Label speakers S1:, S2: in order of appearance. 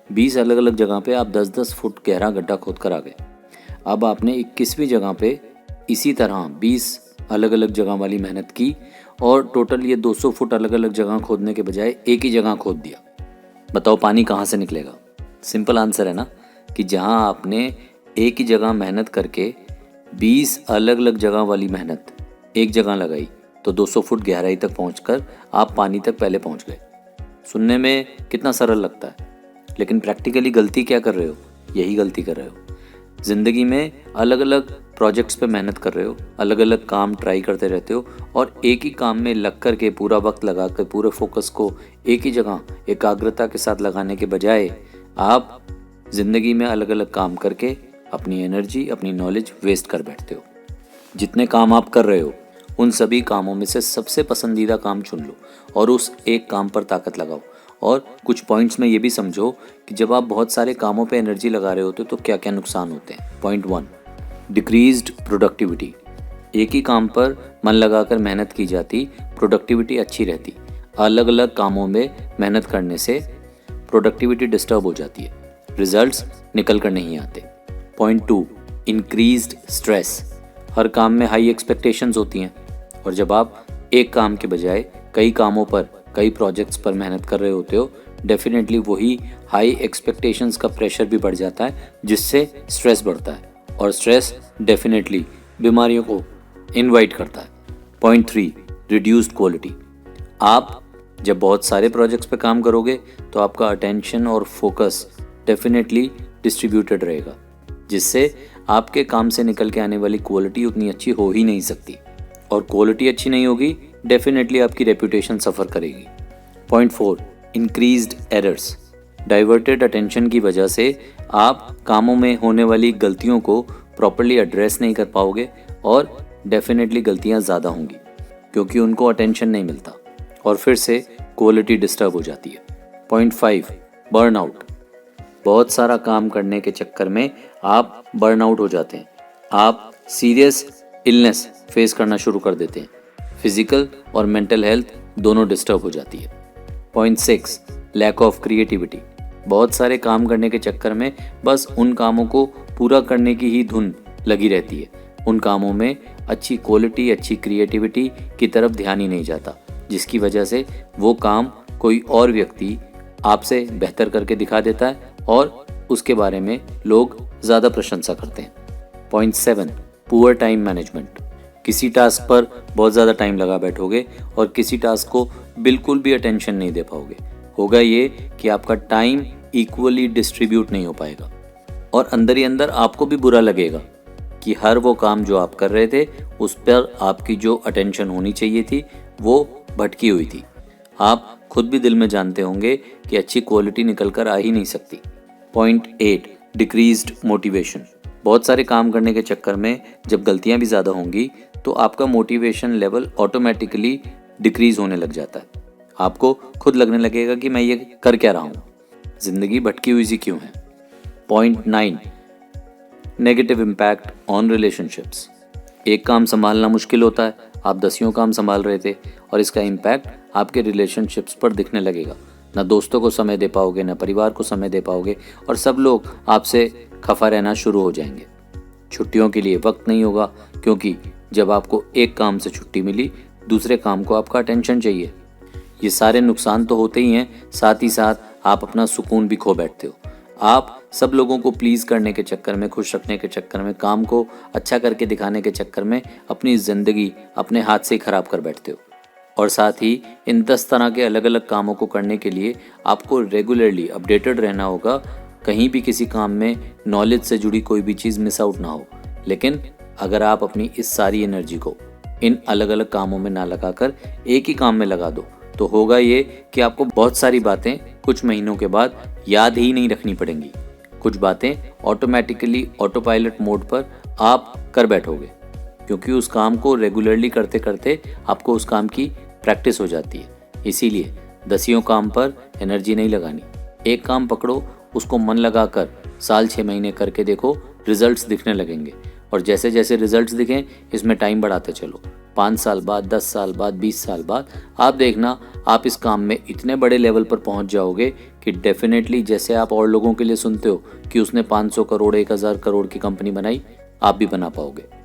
S1: 20 अलग अलग जगह पे आप 10-10 फुट गहरा गड्ढा खोद कर आ गए। अब आपने 21वीं जगह पे इसी तरह 20 अलग अलग जगह वाली मेहनत की और टोटल ये 200 फुट अलग अलग जगह खोदने के बजाय एक ही जगह खोद दिया। बताओ पानी कहाँ से निकलेगा? सिंपल आंसर है ना कि जहाँ आपने एक ही जगह मेहनत करके 20 अलग अलग जगह वाली मेहनत एक जगह लगाई तो 200 फुट गहराई तक पहुंचकर आप पानी तक पहले पहुंच गए। सुनने में कितना सरल लगता है, लेकिन प्रैक्टिकली गलती क्या कर रहे हो? यही गलती कर रहे हो। ज़िंदगी में अलग अलग प्रोजेक्ट्स पे मेहनत कर रहे हो, अलग अलग काम ट्राई करते रहते हो और एक ही काम में लग कर के पूरा वक्त लगा कर पूरे फोकस को एक ही जगह एकाग्रता के साथ लगाने के बजाय आप ज़िंदगी में अलग अलग काम करके अपनी एनर्जी, अपनी नॉलेज वेस्ट कर बैठते हो। जितने काम आप कर रहे हो उन सभी कामों में से सबसे पसंदीदा काम चुन लो और उस एक काम पर ताकत लगाओ। और कुछ पॉइंट्स में ये भी समझो कि जब आप बहुत सारे कामों पे एनर्जी लगा रहे होते हो तो क्या क्या नुकसान होते हैं। Point 1, decreased productivity. एक ही काम पर मन लगाकर मेहनत की जाती, प्रोडक्टिविटी अच्छी रहती। अलग अलग कामों में मेहनत करने से प्रोडक्टिविटी डिस्टर्ब हो जाती है, रिजल्ट्स निकल कर नहीं आते। Point 2, increased stress. हर काम में हाई एक्सपेक्टेशंस होती हैं और जब आप एक काम के बजाय कई कामों पर, कई प्रोजेक्ट्स पर मेहनत कर रहे होते हो, डेफिनेटली वही हाई एक्सपेक्टेशंस का प्रेशर भी बढ़ जाता है जिससे स्ट्रेस बढ़ता है और स्ट्रेस डेफिनेटली बीमारियों को इनवाइट करता है। Point 3, reduced quality. आप जब बहुत सारे प्रोजेक्ट्स पे काम करोगे तो आपका अटेंशन और फोकस डेफिनेटली डिस्ट्रीब्यूटेड रहेगा, जिससे आपके काम से निकल के आने वाली क्वालिटी उतनी अच्छी हो ही नहीं सकती और क्वालिटी अच्छी नहीं होगी, डेफिनेटली आपकी रेपुटेशन सफ़र करेगी। Point 4, increased errors. Diverted attention की वजह से आप कामों में होने वाली गलतियों को प्रॉपर्ली एड्रेस नहीं कर पाओगे और डेफिनेटली गलतियां ज़्यादा होंगी क्योंकि उनको अटेंशन नहीं मिलता और फिर से क्वालिटी डिस्टर्ब हो जाती है। Point 5, burnout. बहुत सारा काम करने के चक्कर में आप बर्नआउट हो जाते हैं, आप सीरियस इलनेस फेस करना शुरू कर देते हैं, फिजिकल और मेंटल हेल्थ दोनों डिस्टर्ब हो जाती है। Point 6, lack of creativity. बहुत सारे काम करने के चक्कर में बस उन कामों को पूरा करने की ही धुन लगी रहती है, उन कामों में अच्छी क्वालिटी, अच्छी क्रिएटिविटी की तरफ ध्यान ही नहीं जाता, जिसकी वजह से वो काम कोई और व्यक्ति आपसे बेहतर करके दिखा देता है और उसके बारे में लोग ज़्यादा प्रशंसा करते हैं। Point 7, poor time management. किसी टास्क पर बहुत ज़्यादा टाइम लगा बैठोगे और किसी टास्क को बिल्कुल भी अटेंशन नहीं दे पाओगे। होगा ये कि आपका टाइम इक्वली डिस्ट्रीब्यूट नहीं हो पाएगा और अंदर ही अंदर आपको भी बुरा लगेगा कि हर वो काम जो आप कर रहे थे उस पर आपकी जो अटेंशन होनी चाहिए थी वो भटकी हुई थी। आप खुद भी दिल में जानते होंगे कि अच्छी क्वालिटी निकल कर आ ही नहीं सकती। Point 8, decreased motivation. बहुत सारे काम करने के चक्कर में जब गलतियां भी ज़्यादा होंगी तो आपका मोटिवेशन लेवल ऑटोमेटिकली डिक्रीज होने लग जाता है। आपको खुद लगने लगेगा कि मैं ये कर क्या रहा हूँ, ज़िंदगी भटकी हुई सी क्यों है। Point 9, negative impact on relationships. एक काम संभालना मुश्किल होता है, आप 10 काम संभाल रहे थे और इसका इम्पैक्ट आपके रिलेशनशिप्स पर दिखने लगेगा। ना दोस्तों को समय दे पाओगे, ना परिवार को समय दे पाओगे और सब लोग आपसे खफा रहना शुरू हो जाएंगे। छुट्टियों के लिए वक्त नहीं होगा क्योंकि जब आपको एक काम से छुट्टी मिली, दूसरे काम को आपका अटेंशन चाहिए। ये सारे नुकसान तो होते ही हैं, साथ ही साथ आप अपना सुकून भी खो बैठते हो। आप सब लोगों को प्लीज़ करने के चक्कर में, खुश रखने के चक्कर में, काम को अच्छा करके दिखाने के चक्कर में अपनी ज़िंदगी अपने हाथ से ही ख़राब कर बैठते हो। और साथ ही इन 10 तरह के अलग अलग कामों को करने के लिए आपको रेगुलरली अपडेटेड रहना होगा, कहीं भी किसी काम में नॉलेज से जुड़ी कोई भी चीज़ मिस आउट ना हो। लेकिन अगर आप अपनी इस सारी एनर्जी को इन अलग अलग कामों में ना लगाकर एक ही काम में लगा दो तो होगा ये कि आपको बहुत सारी बातें कुछ महीनों के बाद याद ही नहीं रखनी पड़ेंगी। कुछ बातें ऑटोमेटिकली ऑटो पायलट मोड पर आप कर बैठोगे क्योंकि उस काम को रेगुलरली करते करते आपको उस काम की प्रैक्टिस हो जाती है। इसीलिए 10 काम पर एनर्जी नहीं लगानी, एक काम पकड़ो, उसको मन लगाकर साल 6 महीने करके देखो, रिजल्ट्स दिखने लगेंगे। और जैसे जैसे रिजल्ट्स दिखें इसमें टाइम बढ़ाते चलो। 5 साल बाद, 10 साल बाद, 20 साल बाद आप देखना आप इस काम में इतने बड़े लेवल पर पहुंच जाओगे कि कि डेफिनेटली जैसे आप और लोगों के लिए सुनते हो कि उसने 500 करोड़ 1000 करोड़ की कंपनी बनाई, आप भी बना पाओगे।